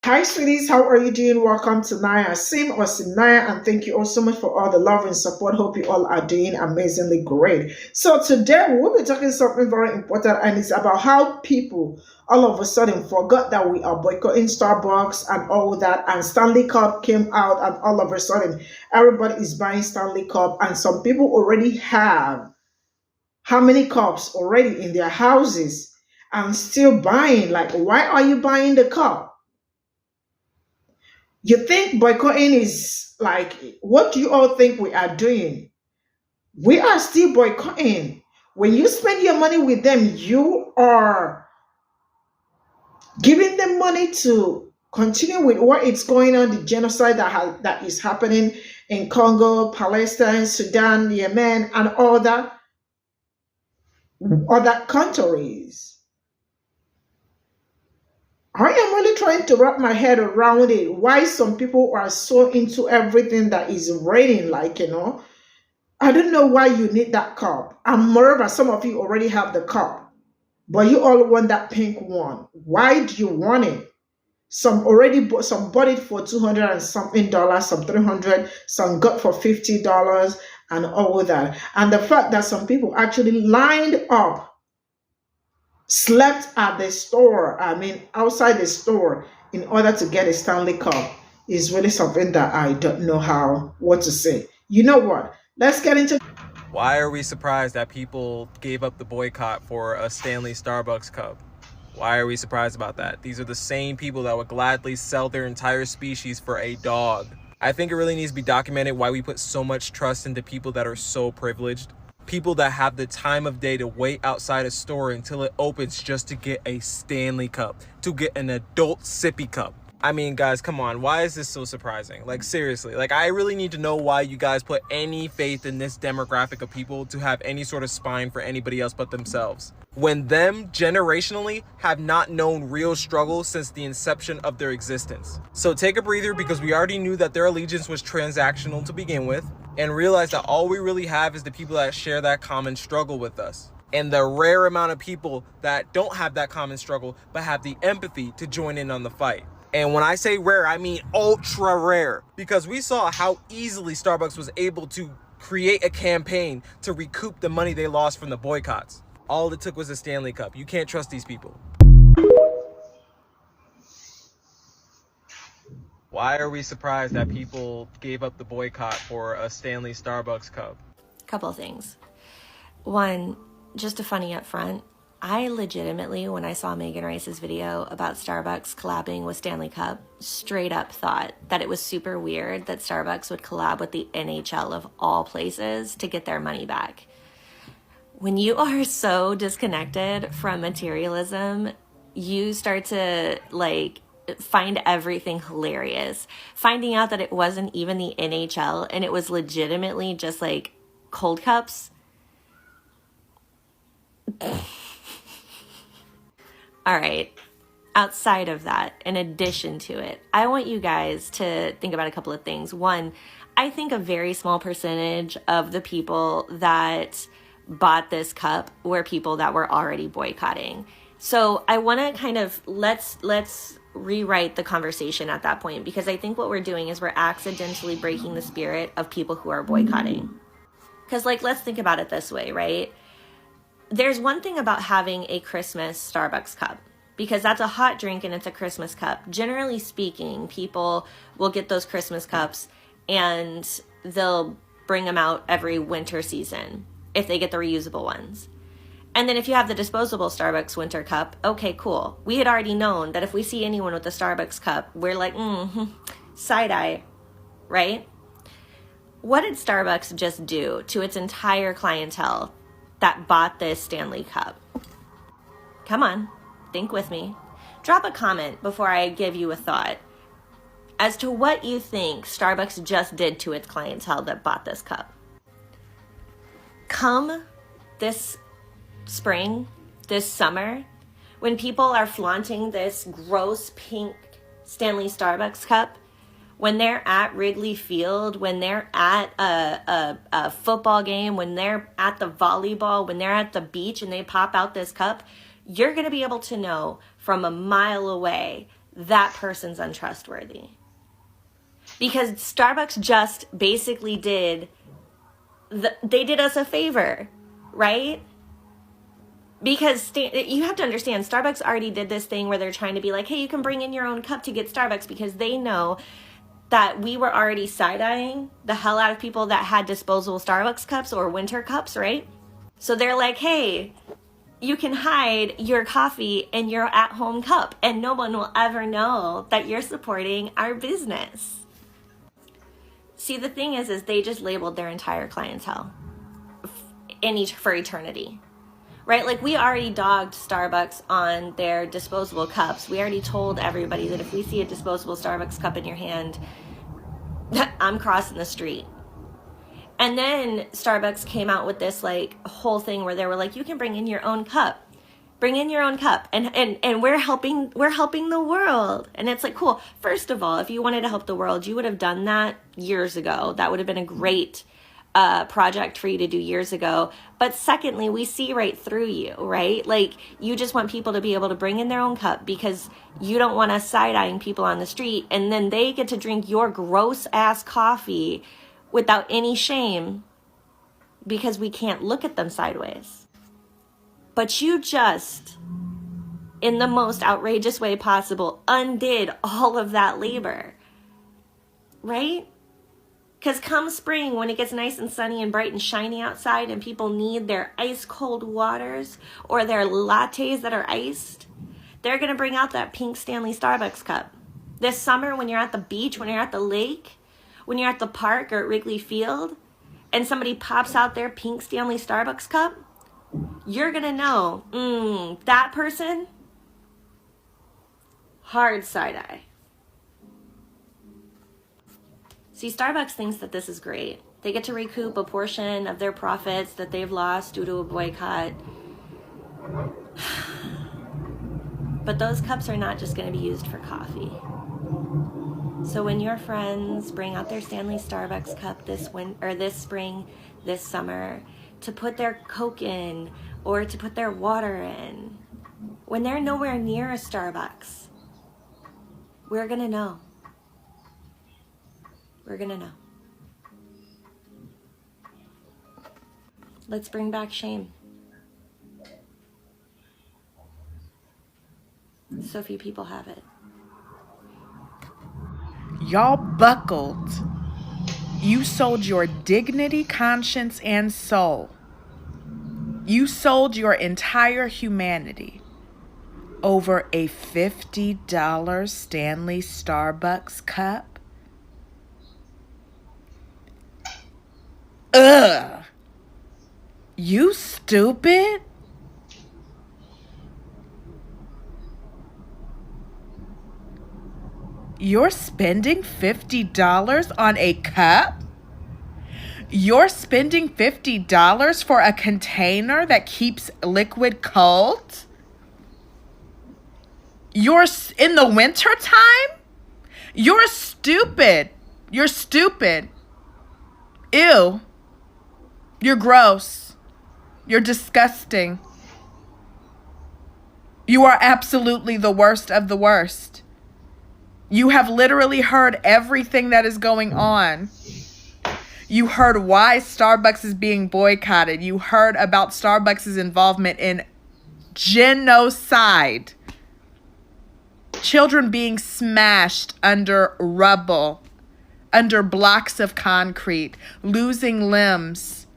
Hi, sweeties. How are you doing? Welcome to Naya Sim or Cimnanya, and thank you all so much for all the love and support. Hope you all are doing amazingly great. So today we will be talking something very important, and it's about how people all of a sudden forgot that we are boycotting Starbucks and all that, and Stanley Cup came out, and all of a sudden everybody is buying Stanley Cup, and some people already have how many cups already in their houses and still buying. Like, why are you buying the cup? You think boycotting is like, what do you all think we are doing? We are still boycotting. When you spend your money with them, you are giving them money to continue with what is going on, the genocide that is happening in Congo, Palestine, Sudan, Yemen, and all that other countries. I am only trying to wrap my head around it. Why some people are so into everything that is raining, I don't know why you need that cup. And moreover, some of you already have the cup, but you all want that pink one. Why do you want it? Some already bought, some bought it for 200 and something dollars, some 300, some got for $50 and all that. And the fact that some people actually lined up, slept at the store, outside the store, in order to get a Stanley Cup is really something that I don't know what to say. You know what? Let's get into. Why are we surprised that people gave up the boycott for a Stanley Starbucks cup? Why are we surprised about that? These are the same people that would gladly sell their entire species for a dog. I think it really needs to be documented why we put so much trust into people that are so privileged. People that have the time of day to wait outside a store until it opens just to get a Stanley Cup, to get an adult sippy cup. I mean, guys, come on. Why is this so surprising? Like, seriously, I really need to know why you guys put any faith in this demographic of people to have any sort of spine for anybody else but themselves, when them generationally have not known real struggle since the inception of their existence. So take a breather, because we already knew that their allegiance was transactional to begin with, and realize that all we really have is the people that share that common struggle with us. And the rare amount of people that don't have that common struggle, but have the empathy to join in on the fight. And when I say rare, I mean ultra rare, because we saw how easily Starbucks was able to create a campaign to recoup the money they lost from the boycotts. All it took was a Stanley Cup. You can't trust these people. Why are we surprised that people gave up the boycott for a Stanley Starbucks cup? Couple of things. One, just a funny up front. I legitimately, when I saw Megan Rice's video about Starbucks collabing with Stanley Cup, straight up thought that it was super weird that Starbucks would collab with the NHL of all places to get their money back. When you are so disconnected from materialism, you start to find everything hilarious. Finding out that it wasn't even the NHL and it was legitimately just cold cups. All right, outside of that, in addition to it, I want you guys to think about a couple of things. One, I think a very small percentage of the people that bought this cup were people that were already boycotting. So I want to kind of, let's rewrite the conversation at that point, because I think what we're doing is we're accidentally breaking the spirit of people who are boycotting. Because let's think about it this way, right? There's one thing about having a Christmas Starbucks cup, because that's a hot drink and it's a Christmas cup. Generally speaking, people will get those Christmas cups and they'll bring them out every winter season if they get the reusable ones. And then if you have the disposable Starbucks winter cup, okay, cool. We had already known that if we see anyone with a Starbucks cup, we're like, side eye, right? What did Starbucks just do to its entire clientele that bought this Stanley Cup? Come on, think with me. Drop a comment before I give you a thought as to what you think Starbucks just did to its clientele that bought this cup. Come this spring, this summer, when people are flaunting this gross pink Stanley Starbucks cup, when they're at Wrigley Field, when they're at a football game, when they're at the volleyball, when they're at the beach and they pop out this cup, you're going to be able to know from a mile away that person's untrustworthy. Because Starbucks just basically did us a favor, right? Because you have to understand, Starbucks already did this thing where they're trying to be like, hey, you can bring in your own cup to get Starbucks, because they know that we were already side-eyeing the hell out of people that had disposable Starbucks cups or winter cups, right? So they're like, hey, you can hide your coffee in your at-home cup and no one will ever know that you're supporting our business. See, the thing is they just labeled their entire clientele for eternity, right? Like, we already dogged Starbucks on their disposable cups. We already told everybody that if we see a disposable Starbucks cup in your hand, I'm crossing the street. And then Starbucks came out with this like whole thing where they were like, you can bring in your own cup. Bring in your own cup, and we're helping the world. And it's like, cool. First of all, if you wanted to help the world, you would have done that years ago. That would have been a great project for you to do years ago. But secondly, we see right through you, right? Like, you just want people to be able to bring in their own cup because you don't want us side-eyeing people on the street, and then they get to drink your gross ass coffee without any shame because we can't look at them sideways. But you just, in the most outrageous way possible, undid all of that labor, right? Because come spring, when it gets nice and sunny and bright and shiny outside and people need their ice cold waters or their lattes that are iced, they're going to bring out that pink Stanley Starbucks cup. This summer, when you're at the beach, when you're at the lake, when you're at the park or at Wrigley Field, and somebody pops out their pink Stanley Starbucks cup, you're going to know, that person, hard side-eye. See, Starbucks thinks that this is great. They get to recoup a portion of their profits that they've lost due to a boycott. But those cups are not just going to be used for coffee. So when your friends bring out their Stanley Starbucks cup this spring, this summer, to put their Coke in or to put their water in, when they're nowhere near a Starbucks, we're going to know. We're going to know. Let's bring back shame. So few people have it. Y'all buckled. You sold your dignity, conscience, and soul. You sold your entire humanity over a $50 Stanley Starbucks cup. Ugh. You stupid. You're spending $50 on a cup? You're spending $50 for a container that keeps liquid cold? You're in the winter time? You're stupid. You're stupid. Ew. You're gross. You're disgusting. You are absolutely the worst of the worst. You have literally heard everything that is going on. You heard why Starbucks is being boycotted. You heard about Starbucks' involvement in genocide. Children being smashed under rubble, under blocks of concrete, losing limbs,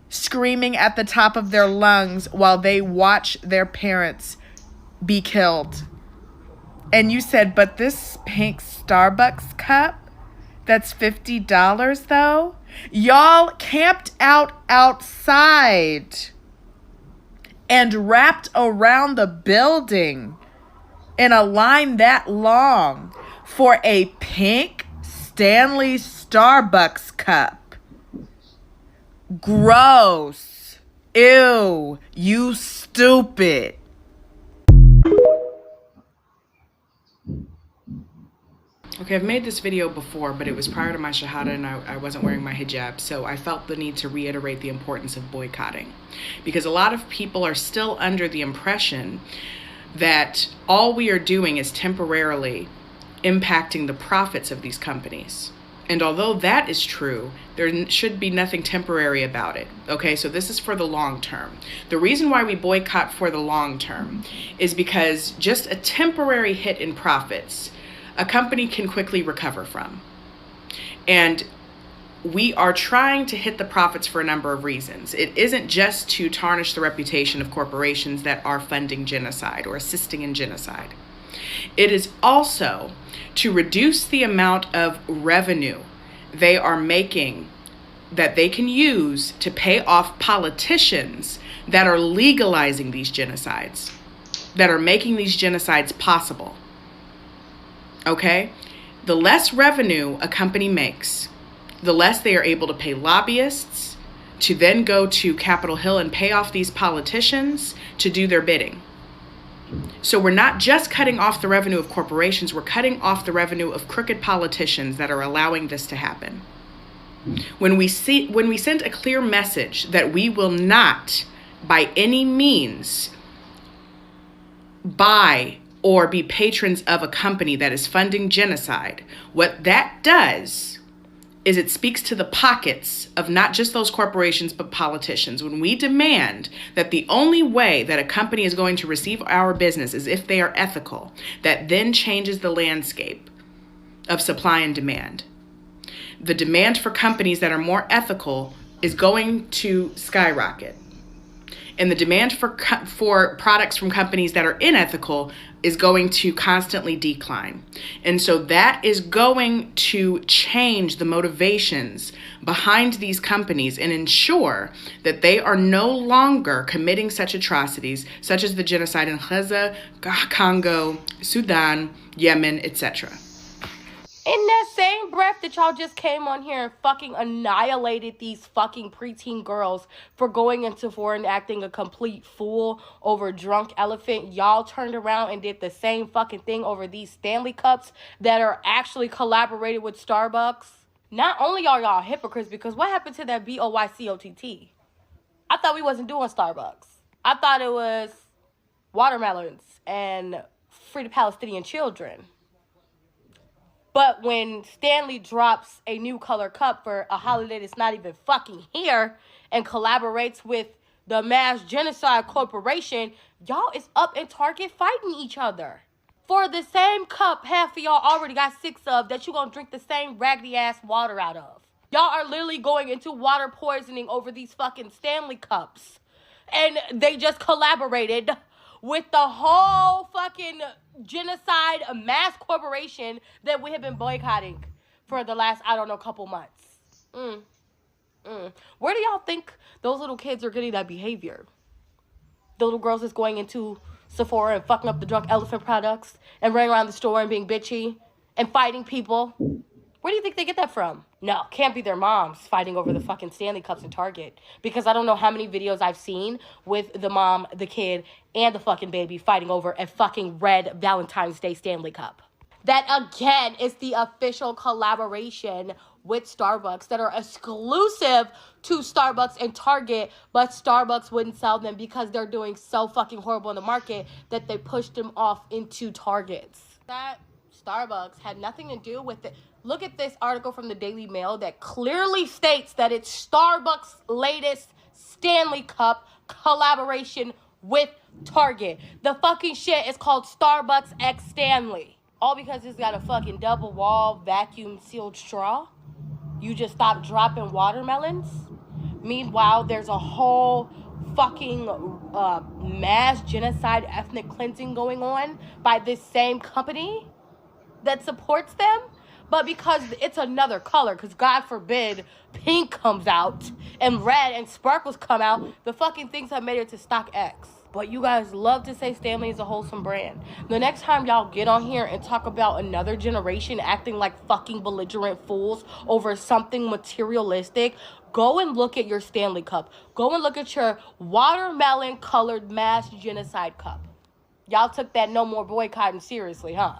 screaming at the top of their lungs while they watch their parents be killed. And you said, but this pink Starbucks cup, that's $50 though? Y'all camped out outside and wrapped around the building in a line that long for a pink Stanley Starbucks cup. Gross. Ew. You stupid. Okay, I've made this video before, but it was prior to my Shahada and I wasn't wearing my hijab, so I felt the need to reiterate the importance of boycotting. Because a lot of people are still under the impression that all we are doing is temporarily impacting the profits of these companies. And although that is true, there should be nothing temporary about it. Okay, so this is for the long term. The reason why we boycott for the long term is because just a temporary hit in profits, a company can quickly recover from. And we are trying to hit the profits for a number of reasons. It isn't just to tarnish the reputation of corporations that are funding genocide or assisting in genocide. It is also to reduce the amount of revenue they are making that they can use to pay off politicians that are legalizing these genocides, that are making these genocides possible. Okay? The less revenue a company makes, the less they are able to pay lobbyists to then go to Capitol Hill and pay off these politicians to do their bidding. So we're not just cutting off the revenue of corporations, we're cutting off the revenue of crooked politicians that are allowing this to happen. When we send a clear message that we will not by any means buy or be patrons of a company that is funding genocide, what that does is it speaks to the pockets of not just those corporations, but politicians. When we demand that the only way that a company is going to receive our business is if they are ethical, that then changes the landscape of supply and demand. The demand for companies that are more ethical is going to skyrocket. And the demand for products from companies that are unethical is going to constantly decline. And so that is going to change the motivations behind these companies and ensure that they are no longer committing such atrocities, such as the genocide in Gaza, Congo, Sudan, Yemen, etc. In that same breath that y'all just came on here and fucking annihilated these fucking preteen girls for going into foreign acting a complete fool over drunk elephant, y'all turned around and did the same fucking thing over these Stanley Cups that are actually collaborated with Starbucks. Not only are y'all hypocrites, because what happened to that Boycotting? I thought we wasn't doing Starbucks. I thought it was watermelons and free to Palestinian children. But when Stanley drops a new color cup for a holiday that's not even fucking here and collaborates with the Mass Genocide Corporation, y'all is up in Target fighting each other. For the same cup half of y'all already got 6 of that you gonna drink the same raggedy ass water out of. Y'all are literally going into water poisoning over these fucking Stanley Cups. And they just collaborated with the whole fucking genocide mass corporation that we have been boycotting for the last, couple months. Where do y'all think those little kids are getting that behavior? The little girls that's going into Sephora and fucking up the drunk elephant products and running around the store and being bitchy and fighting people. Where do you think they get that from? No, can't be their moms fighting over the fucking Stanley Cups in Target. Because I don't know how many videos I've seen with the mom, the kid, and the fucking baby fighting over a fucking red Valentine's Day Stanley Cup. That, again, is the official collaboration with Starbucks that are exclusive to Starbucks and Target, but Starbucks wouldn't sell them because they're doing so fucking horrible in the market that they pushed them off into Targets. That Starbucks had nothing to do with it. Look at this article from the Daily Mail that clearly states that it's Starbucks' latest Stanley Cup collaboration with Target. The fucking shit is called Starbucks X Stanley. All because it's got a fucking double wall vacuum sealed straw. You just stop dropping watermelons. Meanwhile, there's a whole fucking mass genocide ethnic cleansing going on by this same company that supports them. But because it's another color, because God forbid pink comes out and red and sparkles come out, the fucking things have made it to stock X. But you guys love to say Stanley is a wholesome brand. The next time y'all get on here and talk about another generation acting like fucking belligerent fools over something materialistic, go and look at your Stanley Cup. Go and look at your watermelon colored mass genocide cup. Y'all took that no more boycotting seriously, huh?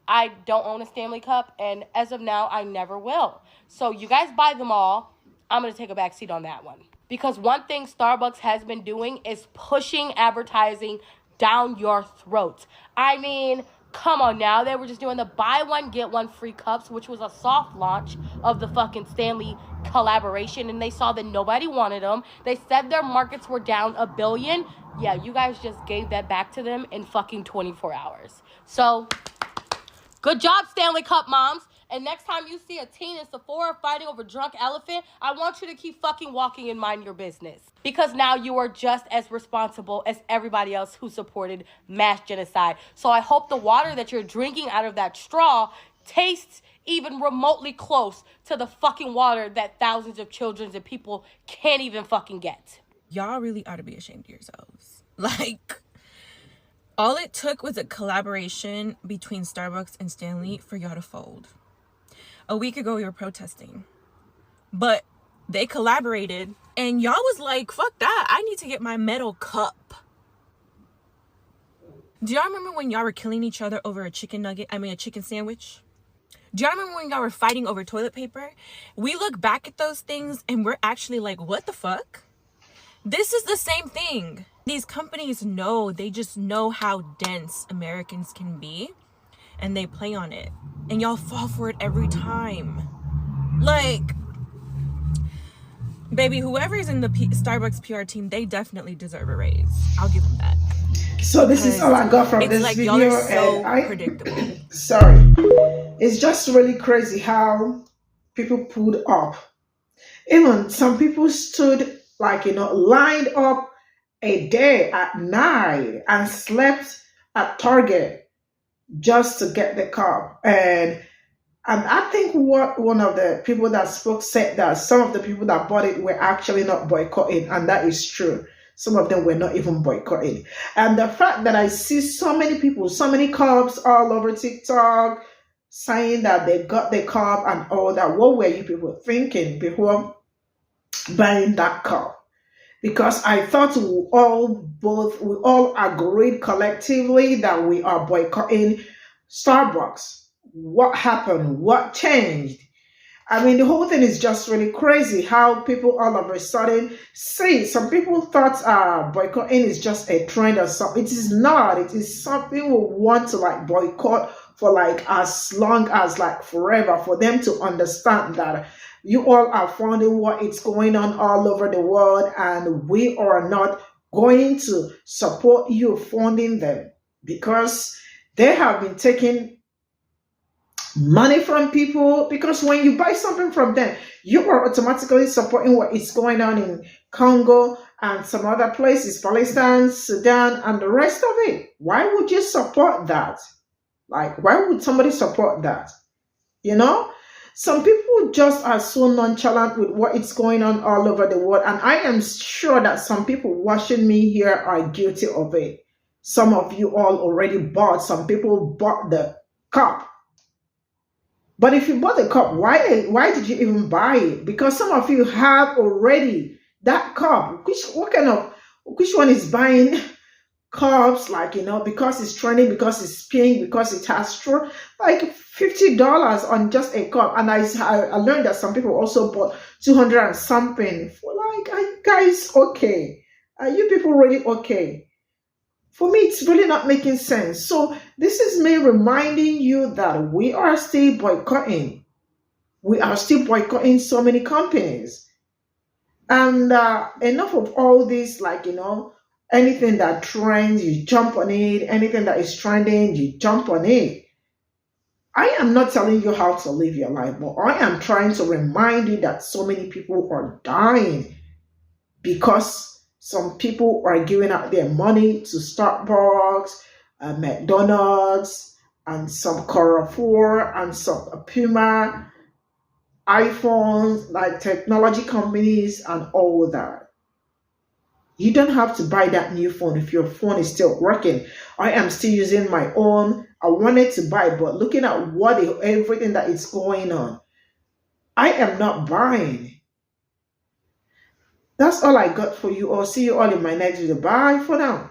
I don't own a Stanley Cup, and as of now, I never will. So you guys buy them all. I'm going to take a back seat on that one. Because one thing Starbucks has been doing is pushing advertising down your throat. I mean, come on now. They were just doing the buy one, get one free cups, which was a soft launch of the fucking Stanley collaboration, and they saw that nobody wanted them. They said their markets were down $1 billion. Yeah, you guys just gave that back to them in fucking 24 hours. So, good job, Stanley Cup moms. And next time you see a teen in Sephora fighting over drunk elephant, I want you to keep fucking walking and mind your business. Because now you are just as responsible as everybody else who supported mass genocide. So I hope the water that you're drinking out of that straw tastes even remotely close to the fucking water that thousands of children and people can't even fucking get. Y'all really ought to be ashamed of yourselves. Like, all it took was a collaboration between Starbucks and Stanley for y'all to fold. A week ago, we were protesting. But they collaborated, and y'all was like, fuck that. I need to get my metal cup. Do y'all remember when y'all were killing each other over a chicken sandwich? Do y'all remember when y'all were fighting over toilet paper? We look back at those things, and we're actually like, what the fuck? This is the same thing. These companies they just know how dense Americans can be, and they play on it. And y'all fall for it every time. Like, baby, whoever's in the Starbucks PR team, they definitely deserve a raise. I'll give them that. So this is all I got from this like, video. y'all are so and predictable. Sorry. It's just really crazy how people pulled up. Even some people stood lined up a day at night and slept at Target just to get the cup. And I think what one of the people that spoke said that some of the people that bought it were actually not boycotting, and that is true. Some of them were not even boycotting. And the fact that I see so many people, so many cups all over TikTok saying that they got the cup and all that, what were you people thinking before buying that cup? Because I thought we all agreed collectively that we are boycotting Starbucks. What happened? What changed? I mean, the whole thing is just really crazy how people all of a sudden see. Some people thought boycotting is just a trend or something. It is not. It is something we want to boycott for as long as forever, for them to understand that you all are funding what is going on all over the world, and we are not going to support you funding them because they have been taking money from people. Because when you buy something from them, you are automatically supporting what is going on in Congo and some other places, Palestine, Sudan, and the rest of it. Why would you support that? Why would somebody support that? You know? Some people just are so nonchalant with what is going on all over the world. And I am sure that some people watching me here are guilty of it. Some of you all already bought. Some people bought the cup. But if you bought the cup, why did you even buy it? Because some of you have already that cup. Which one is buying cups, because it's trending, because it's pink, because it has straw, $50 on just a cup. And I learned that some people also bought 200 and something for are you guys okay? Are you people really okay? For me, it's really not making sense. So this is me reminding you that we are still boycotting. We are still boycotting so many companies. And enough of all this, anything that trends, you jump on it. Anything that is trending, you jump on it. I am not telling you how to live your life, but I am trying to remind you that so many people are dying because some people are giving out their money to Starbucks, McDonald's, and some Carrefour, and some Puma, iPhones, technology companies, and all that. You don't have to buy that new phone if your phone is still working. I am still using my own. I wanted to buy, but looking at everything that is going on, I am not buying. That's all I got for you all. See you all in my next video. Bye for now.